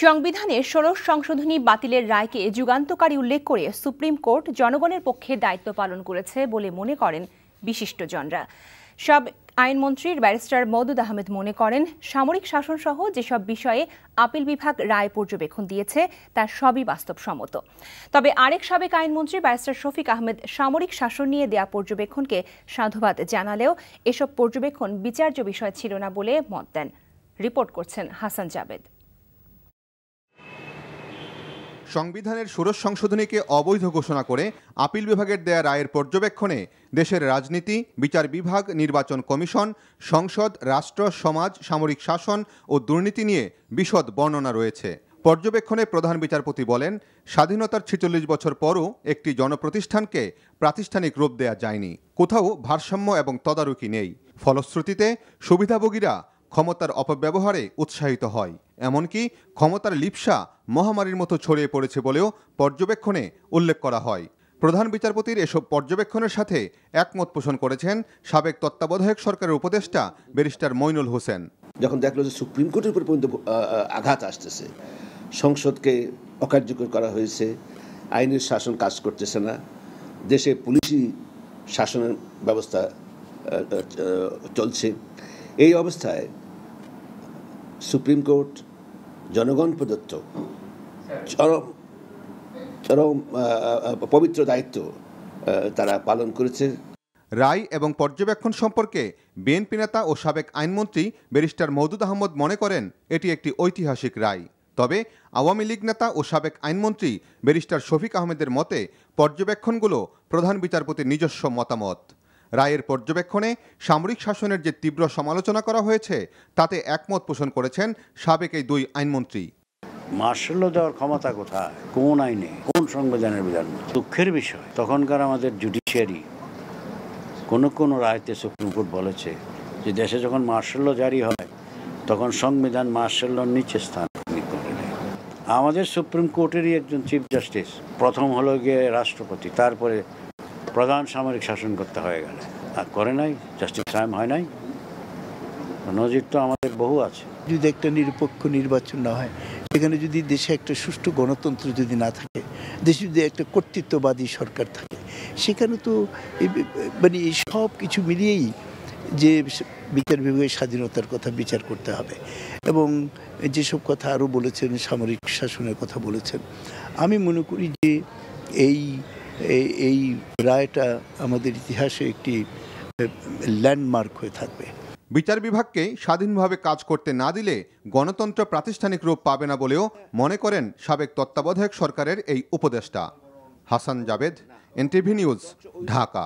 সংবিধানের ১৬ সংশোধনী বাতিলের রায়কে যুগান্তকারী উল্লেখ করে সুপ্রিম কোর্ট জনগণের পক্ষে দায়িত্ব পালন করেছে বলে মনে করেন বিশিষ্টজনরা। সাবেক আইনমন্ত্রী ব্যারিস্টার মওদুদ আহমেদ মনে করেন, সামরিক শাসনসহ যেসব বিষয়ে আপিল বিভাগ রায় পর্যবেক্ষণ দিয়েছে তা সবই বাস্তবসম্মত। তবে আরেক সাবেক আইনমন্ত্রী ব্যারিস্টার শফিক আহমেদ সামরিক শাসন নিয়ে দেয়া পর্যবেক্ষণকে সাধুবাদ জানালেও এসব পর্যবেক্ষণ বিচার্য বিষয় ছিল না বলে মত দেন। রিপোর্ট করছেন হাসান জাবেদ। সংবিধানের ১৬ সংশোধনীকে অবৈধ ঘোষণা করে আপিল বিভাগের দেয়া রায়ের পর্যবেক্ষণে দেশের রাজনীতি, বিচার বিভাগ, নির্বাচন কমিশন, সংসদ, রাষ্ট্র, সমাজ, সামরিক শাসন ও দুর্নীতি নিয়ে বিশদ বর্ণনা রয়েছে। পর্যবেক্ষণে প্রধান বিচারপতি বলেন, স্বাধীনতার ৪৬ বছর পরও একটি জনপ্রতিষ্ঠানকে প্রাতিষ্ঠানিক রূপ দেয়া যায়নি। কোথাও ভারসাম্য এবং তদারকি নেই। ফলশ্রুতিতে সুবিধাভোগীরা ক্ষমতার অপব্যবহারে উৎসাহিত হয়। এমনকি ক্ষমতার লিপ্সা মহামারীর মতো ছড়িয়ে পড়েছে বলেও পর্যবেক্ষণে উল্লেখ করা হয়। প্রধান বিচারপতির এসব পর্যবেক্ষণের সাথে একমত পোষণ করেছেন সাবেক তত্ত্বাবধায়ক সরকারের উপদেষ্টা ব্যারিস্টার মইনুল হোসেন। যখন দেখলো যে সুপ্রিম কোর্টের উপর পর্যন্ত আঘাত আসতেছে, সংসদকে অকার্যকর করা হয়েছে, আইনের শাসন কাজ করতেছে না, দেশে পুলিশি শাসনের ব্যবস্থা চলছে, এই অবস্থায় সুপ্রিম কোর্ট জনগণ প্রদত্ত চরম পবিত্র দায়িত্ব তারা পালন করেছে। রায় এবং পর্যবেক্ষণ সম্পর্কে বিএনপি নেতা ও সাবেক আইনমন্ত্রী ব্যারিস্টার মওদুদ আহমেদ মনে করেন এটি একটি ঐতিহাসিক রায়। তবে আওয়ামী লীগ নেতা ও সাবেক আইনমন্ত্রী ব্যারিস্টার শফিক আহমেদের মতে পর্যবেক্ষণগুলো প্রধান বিচারপতির নিজস্ব মতামত। রায়ের পর্যবেক্ষণে সামরিক শাসনের যে তীব্র সমালোচনা করা হয়েছে তাতে একমত পোষণ করেছেন সাবেক এই দুই আইনমন্ত্রী। মার্শাল ল দেওয়ার ক্ষমতা কোথায়, কোন আইনে, কোন সংবিধানের বিধান? দুঃখের বিষয়, তখনকার আমাদের জুডিশিয়ারি কোন রায়তে সুপ্রিম কোর্ট বলেছে যে দেশে যখন মার্শাল ল জারি হয় তখন সংবিধান মার্শাল লর নিচে স্থান করে নেয়। আমাদের সুপ্রিম কোর্টেরই একজন চিফ জাস্টিস প্রথম হলো গিয়ে রাষ্ট্রপতি, তারপরে প্রধান সামরিক শাসন করতে হয়ে গেলে আর করে নাই, জাস্টিস টাইম হয় নাই। নজির তো আমাদের বহু আছে। যদি একটা নিরপেক্ষ নির্বাচন না হয়, সেখানে যদি দেশে একটা সুষ্ঠু গণতন্ত্র যদি না থাকে, দেশে যদি একটা কর্তৃত্ববাদী সরকার থাকে, সেখানে তো মানে এই সব কিছু মিলিয়েই যে বিচার বিভাগের স্বাধীনতার কথা বিচার করতে হবে। এবং যেসব কথা আরও বলেছেন, সামরিক শাসনের কথা বলেছেন, আমি মনে করি যে এই রায়টা আমাদের ইতিহাসে একটি ল্যান্ডমার্ক হয়ে থাকবে। বিচার বিভাগকে স্বাধীনভাবে কাজ করতে না দিলে গণতন্ত্র প্রাতিষ্ঠানিক রূপ পাবে না বলেও মনে করেন সাবেক তত্ত্বাবধায়ক সরকারের এই উপদেষ্টা। Hasan Jabed, NTV news, Dhaka.